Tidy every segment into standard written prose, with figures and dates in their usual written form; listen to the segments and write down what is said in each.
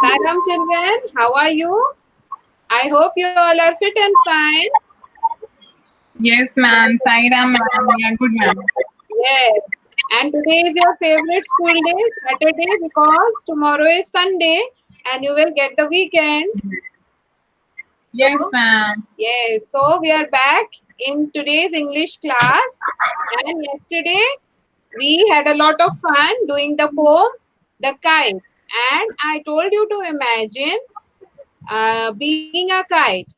Salam children, how are you? I hope you all are fit and fine. Yes, ma'am. Sairam, ma'am. We are good, ma'am. Yes. And today is your favorite school day, Saturday, because tomorrow is Sunday and you will get the weekend. So, Yes, ma'am. yes, so we are back in today's English class. And yesterday we had a lot of fun doing the poem, The Kite. And I told you to imagine being a kite.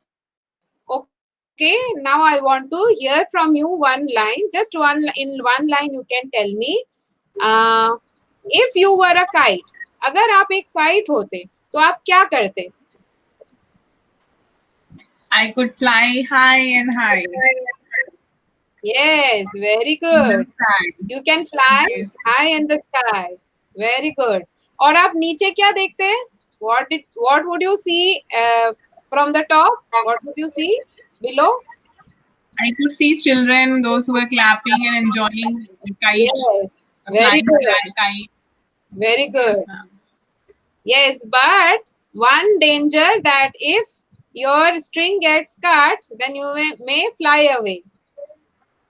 Okay, now I want to hear from you one line, just in one line you can tell me, uh, if you were a kite, अगर आप एक kite होते तो आप क्या करते? I could fly high and high Yes, very in the good. sky. You can fly Yes. high in the sky. Very good. और आप नीचे क्या देखते हैं? What would you see from the top? What would you see below? I could see children, those who were clapping and enjoying the kite, Yes, very flying good. kite. Very Yes, good. ma'am. Yes, but one danger that if your string gets cut, then you may fly away.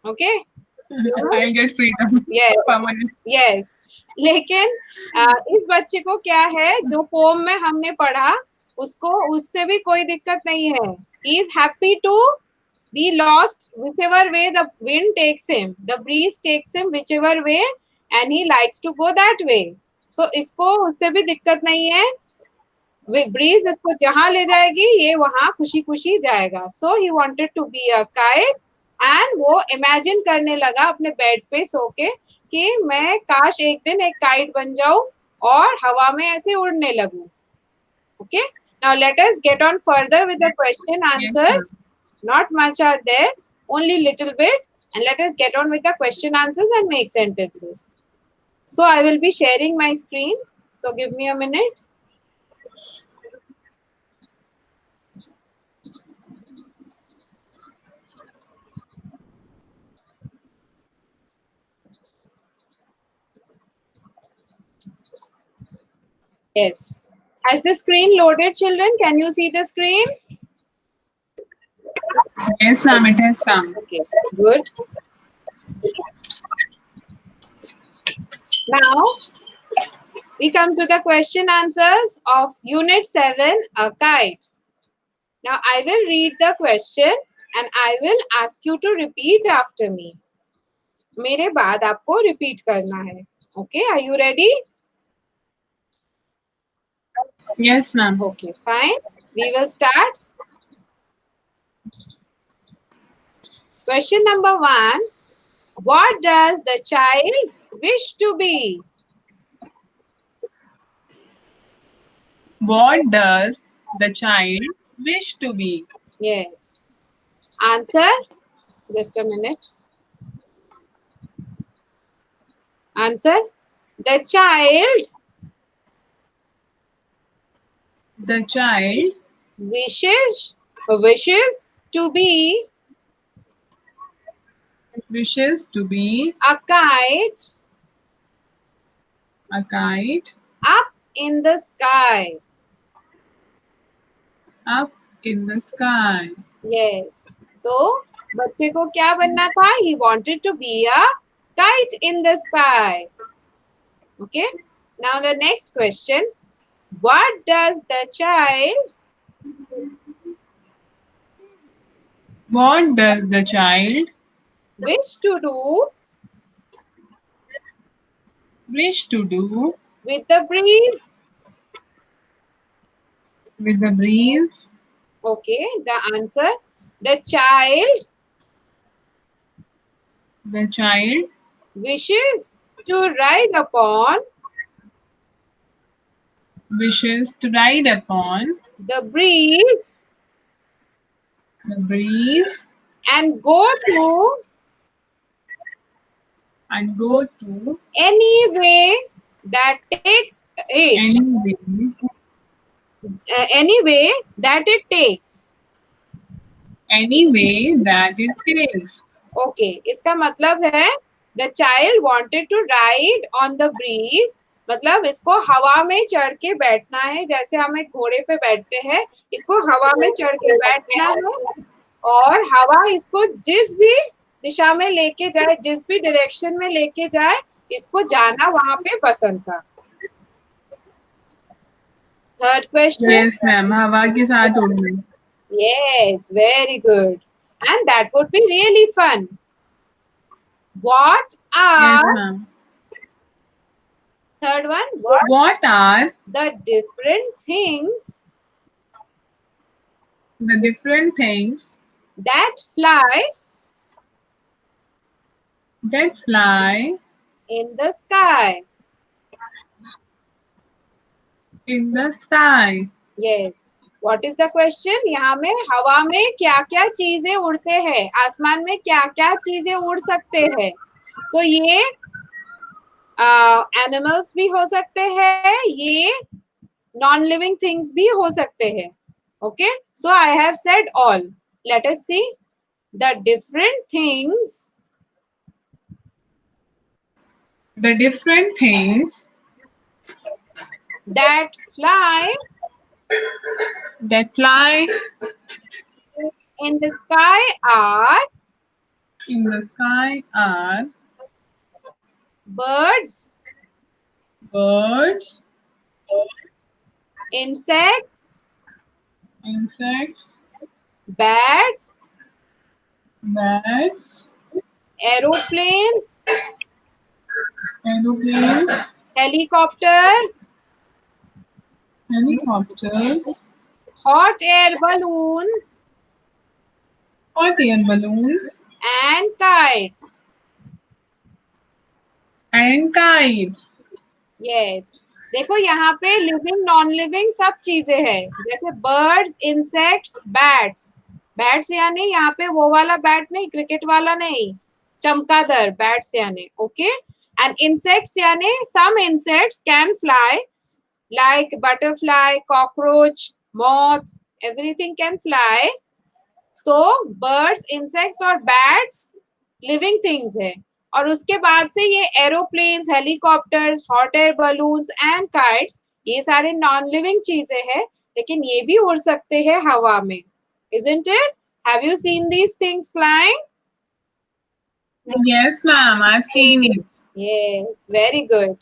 Okay? You know? I'll get freedom. Yes. Permanent. Yes. लेकिन इस बच्चे को क्या है जो pome में हमने पढ़ा उसको उससे भी कोई दिक्कत नहीं है. He is happy to be lost whichever way the wind takes him, the breeze takes him whichever way, and he likes to go that way. So इसको उससे भी दिक्कत नहीं है. ब्रीज इसको जहां ले जाएगी ये वहां खुशी खुशी जाएगा. So he wanted to be a kite and वो इमेजिन करने लगा अपने बेड पे सो के कि मैं काश एक दिन एक काइट बन जाऊं और हवा में ऐसे उड़ने लगूं. Okay, now let us get on further with the question Yes, ma'am. Answers. Not much are there, only little bit, and let us get on with the question answers and make sentences. So I will be sharing my screen, so give me a minute. Yes. Has the screen loaded, children? Can you see the screen? Yes, ma'am. It has come. Okay, good. Now, we come to the question answers of Unit 7, a kite. Now, I will read the question and I will ask you to repeat after me. मेरे बाद आपको repeat करना है. Okay, are you ready? Yes, ma'am. Okay, fine. We will start. Question number 1. What does the child wish to be? What does the child wish to be? Yes. Answer? Just a minute. Answer? The child The child wishes to be wishes to be a kite a kite up in the sky. up in the sky. Yes. तो बच्चे को क्या बनना था? He wanted to be a kite in the sky. Okay. Now the next question. What does the child What does the child wish to do wish to do with the breeze? with the breeze? Okay. The answer. The child The child wishes to ride upon wishes to ride upon the breeze the breeze and go to and go to any way that takes it. Any way that it takes. any way that it takes. Okay, इसका मतलब है the child wanted to ride on the breeze मतलब इसको हवा में चढ़ के बैठना है, जैसे हम एक घोड़े पे बैठते हैं, इसको हवा में चढ़ के बैठना है और हवा इसको जिस भी दिशा में लेके जाए, जिस भी डायरेक्शन में लेके जाए, इसको जाना वहां पे पसंद था। Third question. Yes, ma'am. हवा के साथ उड़ना. Yes, very good. And that would be really fun. What Yes, are, ma'am. third one, what What are the different things the different things that fly that fly in the sky? in the sky? Yes. What is the question? यहाँ में हवा में क्या क्या चीजें उड़ते हैं, आसमान में क्या क्या चीजें उड़ सकते हैं? तो ये एनिमल्स भी हो सकते हैं, ये नॉन लिविंग थिंग्स भी हो सकते हैं. Okay, so I have said all. Late us see the different things The different things that fly that fly in the sky are in the sky are birds, birds, insects, insects, bats, bats, aeroplanes, aeroplanes, helicopters, helicopters, hot air balloons, hot air balloons, and kites. and kites. Yes, देखो यहाँ पे living non living सब चीजें हैं, जैसे birds, insects, bats. Bats यानी यहाँ पे वो वाला बैट नहीं, क्रिकेट वाला नहीं, चमगादड़. बैट्स यानी ओके. एंड इंसेक्ट्स यानी some insects can fly like butterfly, cockroach, moth, everything can fly. तो बर्ड्स, इंसेक्ट्स और बैट्स लिविंग थिंग्स है. और उसके बाद से ये aeroplanes, helicopters, hot air balloons and kites, ये सारे नॉन लिविंग चीजें हैं, लेकिन ये भी उड़ सकते हैं हवा में. Isn't it? Have you seen these things flying? Yes, ma'am. I've seen it. Yes, very good.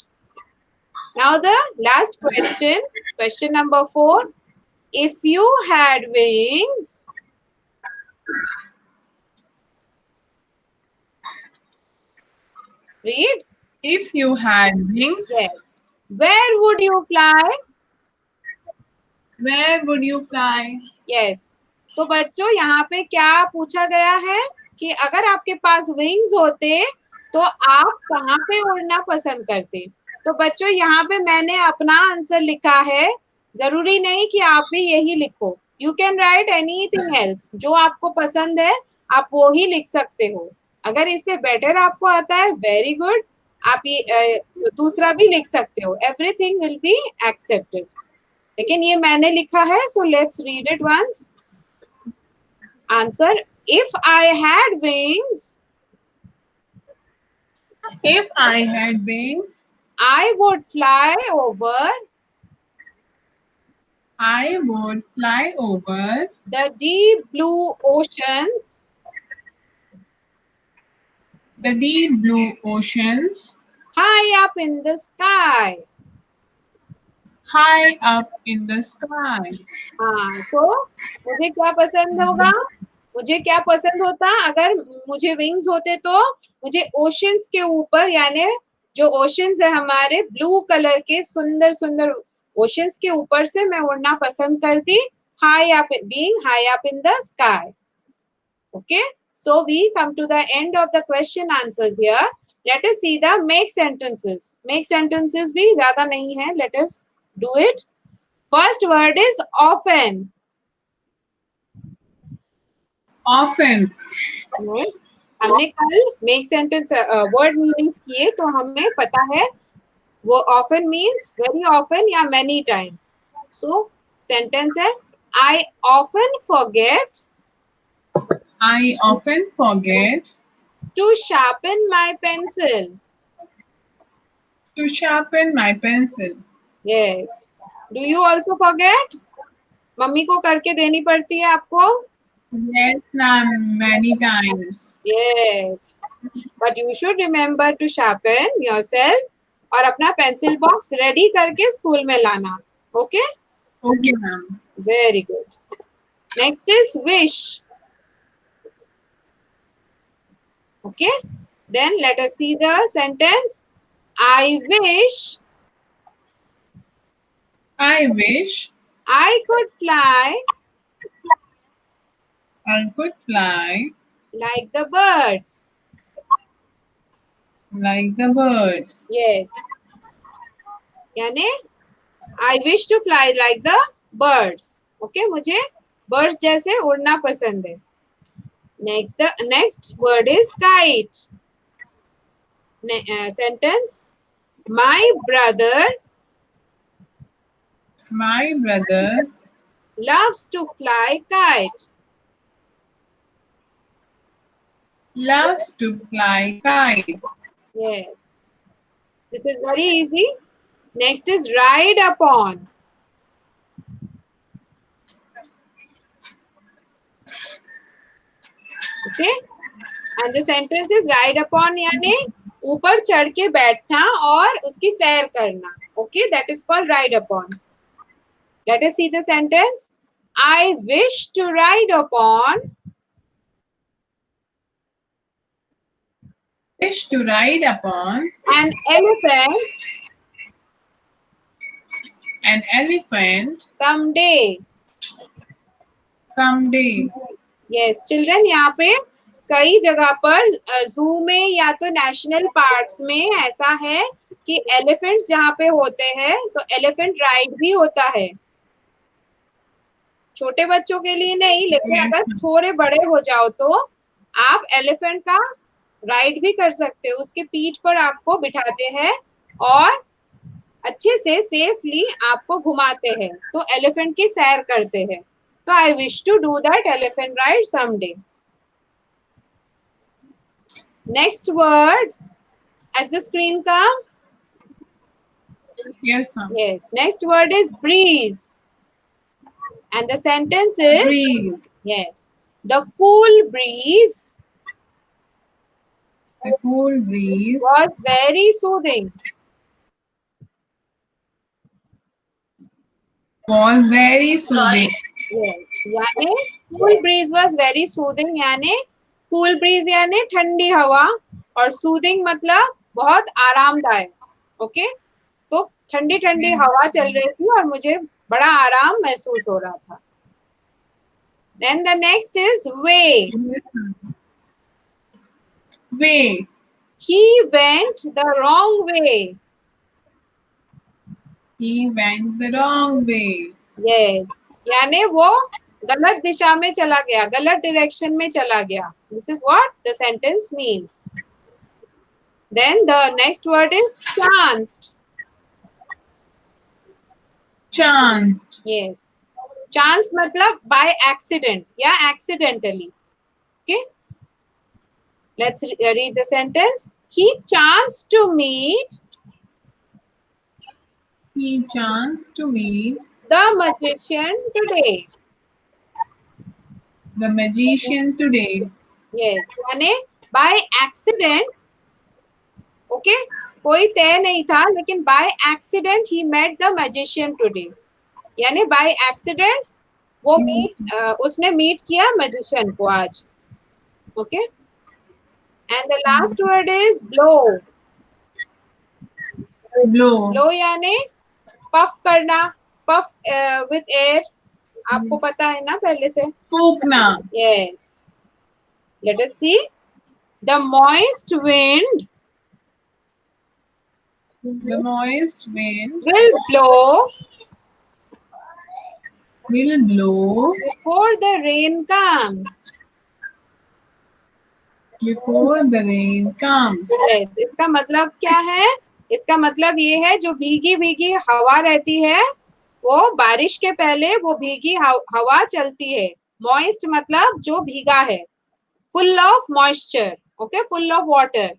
Now the last question, question number 4. If you had wings, read. If you had wings, Yes. Where would you fly? where would you fly? Yes. तो बच्चों यहाँ पे क्या पूछा गया है कि अगर आपके पास विंग्स होते तो आप कहाँ पे उड़ना पसंद करते? तो बच्चों यहाँ पे मैंने अपना आंसर लिखा है, जरूरी नहीं कि आप भी यही लिखो. You can write anything else, जो आपको पसंद है आप वो ही लिख सकते हो. अगर इससे बेटर आपको आता है, वेरी गुड, आप ये दूसरा भी लिख सकते हो. Everything will be accepted. लेकिन ये मैंने लिखा है, so let's read it once. Answer, if I had wings, If I had wings, I would fly over I would fly over the deep blue oceans the deep blue oceans high up in the sky. high up in the sky. हाँ, सो मुझे क्या पसंद होगा, मुझे क्या पसंद होता अगर मुझे विंग्स होते? तो मुझे ओशंस के ऊपर, यानी जो ओशंस है हमारे ब्लू कलर के सुंदर सुंदर ओशंस के ऊपर से मैं उड़ना पसंद करती. High up, being high up in the sky. Okay, so we come to the end of the question answers here. Let us see the make sentences. Make sentences भी ज्यादा नहीं है. Let us do it. First word is often. Often. Yes. हमने कल make sentence word meanings किए, तो हमें पता है वो often means very often या many times. So sentence है, I often forget I often forget to sharpen my pencil. To sharpen my pencil. Yes. Do you also forget? Mummy को करके देनी पड़ती है आपको? Yes, ma'am, many times. Yes. But you should remember to sharpen yourself और अपना pencil box ready करके school में लाना. Okay? Okay, ma'am. Very good. Next is wish. Okay? Then let us see the sentence. I wish I wish I could fly I could fly like the birds. like the birds. Yes. यानी I wish to fly like the birds. Okay? मुझे birds जैसे उड़ना पसंद है. The next word is kite. Sentence. My brother loves to fly kite. Loves to fly kite. Yes. This is very easy. Next is ride upon. Okay? And the sentence is ride upon यानी ऊपर चढ़ के बैठना और उसकी सैर करना. Okay? That is called ride upon. Let us see the sentence. I wish to ride upon Wish to ride upon an elephant someday. someday. Yes, children, यहाँ पे कई जगह पर जू में या तो नेशनल पार्क्स में ऐसा है कि एलिफेंट्स जहाँ पे होते हैं तो एलिफेंट राइड भी होता है. छोटे बच्चों के लिए नहीं, लेकिन अगर थोड़े बड़े हो जाओ तो आप एलिफेंट का राइड भी कर सकते हो. उसके पीठ पर आपको बिठाते हैं और अच्छे से सेफली आपको घुमाते हैं, तो एलिफेंट की सैर करते हैं. तो I wish to do that elephant ride someday. Next word, as the screen come? Yes, ma'am. Yes. Next word is breeze. And the sentence is? Breeze. Yes. The cool breeze. The cool breeze Was very soothing. Was very soothing. Yes. यानी cool breeze was very soothing यानी cool breeze यानी ठंडी हवा और soothing मतलब बहुत आरामदायक. Okay? तो ठंडी ठंडी हवा चल रही थी और मुझे बड़ा आराम महसूस हो रहा था. Then the next is way. Way. He went the wrong way. He went the wrong way. Yes. यानी वो गलत दिशा में चला गया, गलत डायरेक्शन में चला गया. This is what the sentence means. Then the next word is chanced. Chanced. Yes. Chance मतलब by accident या accidentally. Okay. Let's read the sentence. He chanced to meet. He chanced to meet The magician today. the magician today. Yes. यानी by accident. Okay. कोई तय नहीं था, लेकिन by accident he met the magician today. यानी by accident वो उसने meet किया magician को आज. Okay. And the last word is blow. Blow. Blow यानी puff करना, puff with air. आपको पता है ना पहले से? फूकना. Yes. Let us see. The moist wind. The moist wind Will blow before the rain comes. Before the rain comes. Yes. इसका मतलब क्या है? इसका मतलब ये है जो भीगी भीगी हवा रहती है वो बारिश के पहले वो भीगी हवा चलती है. Moist मतलब जो भीगा है. Full of moisture. Okay, full of water.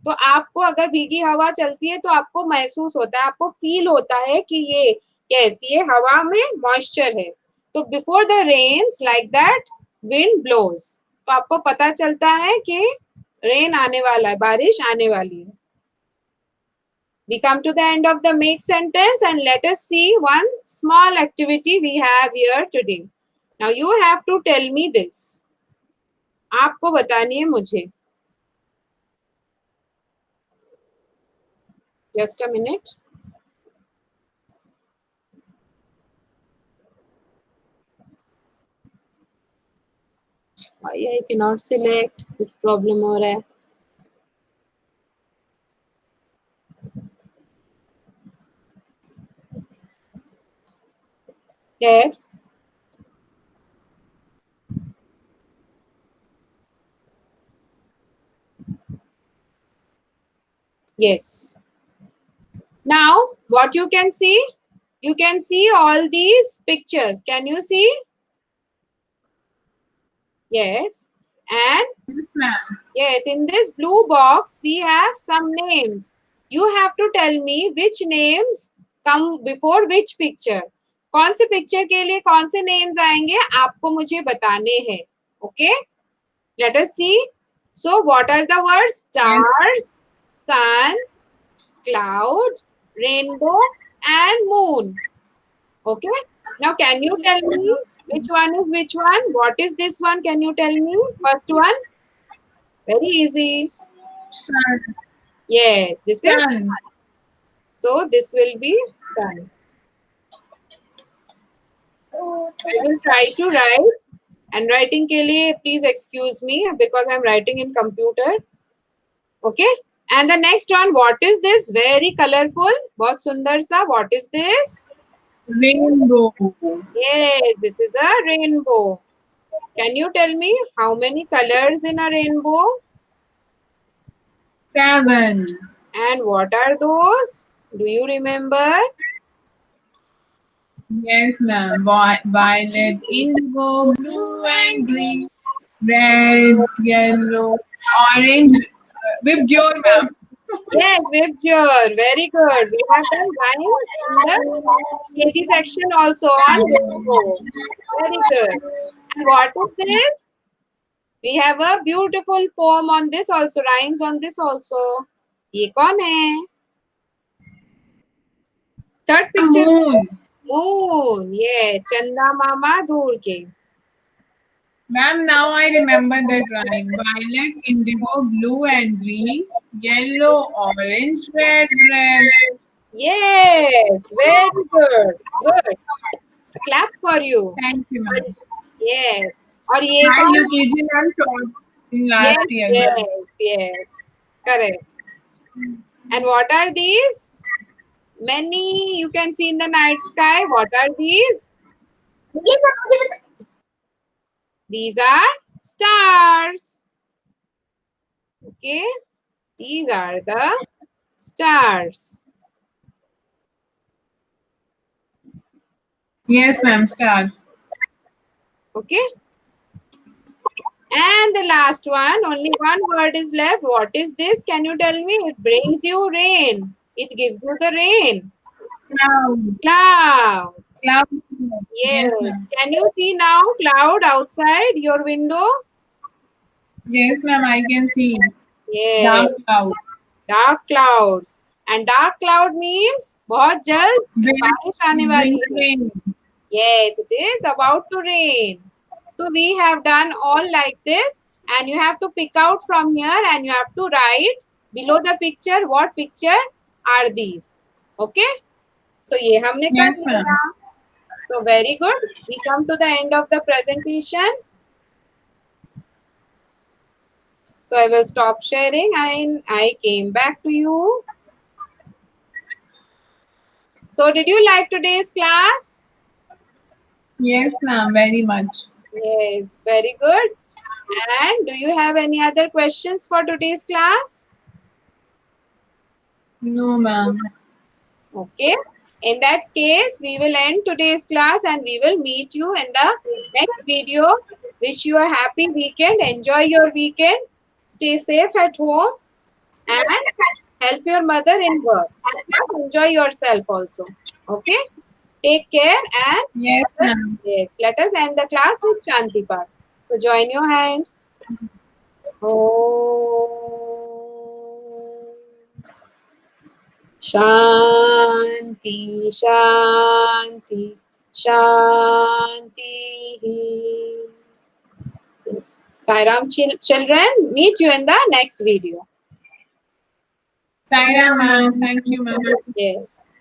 तो आपको अगर भीगी हवा चलती है तो आपको महसूस होता है, आपको फील होता है कि ये हवा में मॉइस्चर है। तो before the rains like that wind blows, तो आपको पता चलता है कि रेन आने वाला है, बारिश आने वाली है। We come to the end of the make sentence and let us see one small activity we have here today. Now you have to tell me this. आपको बतानी है मुझे. Just a minute. I cannot select. कुछ problem हो रहा है. Here. Yes. Now, what you can see? You can see all these pictures. Can you see? Yes. And Yes, ma'am. yes, in this blue box, we have some names. You have to tell me which names come before which picture. कौन से picture के लिए कौन से names आएंगे आपको मुझे बताने हैं. Okay, let us see. So what are the words? Stars, sun, cloud, rainbow, and moon. Okay. Now, can you tell me which one is which one? What is this one? Can you tell me? First one. Very easy. Sun. Yes, this is. Sun. So this will be sun. I will try to write. And writing के लिए please excuse me because I'm writing in computer. Okay. And the next one, what is this? Very colorful. बहुत सुंदर सा. What is this? Rainbow. Yes, this is a rainbow. Can you tell me how many colors in a rainbow? 7. And what are those? Do you remember? Yes, ma'am. Violet, indigo, blue and green, red, yellow, orange. Vibgyor, ma'am. Yes, Vibjor. Very good. We have done rhymes in the KG section also on rainbow. Very good. And what is this? We have a beautiful poem on this also, rhymes on this also. ये कौन है? Third picture. Moon. Moon. Yes, चंदा मामा दूर के. Ma'am, now I remember that rhyme. Violet, indigo, blue and green, yellow, orange, red, red. Yes, very good. Good. Clap for you. Thank you, ma'am. Yes. और ये Hi, कौन? UKG ma'am taught in Yes, last year. ma'am. yes. Correct. And what are these? Many you can see in the night sky. What are these? These are stars. Okay. These are the stars. Yes, ma'am. Stars. Okay. And the last one, only one word is left. What is this? Can you tell me? It brings you rain. It gives you the rain. Cloud. Cloud. Cloud. Yes. Yes, ma'am. Can you see now cloud outside your window? Yes, ma'am. I can see. Yes. Dark cloud. Dark clouds. And dark cloud means बहुत जल्द Rain. बारिश आने वाली है. Rain. Yes, it is about to rain. So we have done all like this, and you have to pick out from here and you have to write below the picture what picture are these. Okay? So ये हमने कर Yes, ma'am. लिया. So very good. We come to the end of the presentation. So I will stop sharing and I came back to you. So did you like today's class? Yes, ma'am. Very much. Yes, very good. And do you have any other questions for today's class? No, ma'am. Okay. In that case, we will end today's class and we will meet you in the next video. Wish you a happy weekend. Enjoy your weekend. Stay safe at home. and help your mother in work. But enjoy yourself also. Okay? Take care and Yes, ma'am. yes, let us end the class with Shanti Path. So join your hands. Om Shanti Shanti Shanti. Yes. Sairam children, meet you in the next video. Saira, ma'am. Thank you, ma'am. Yes.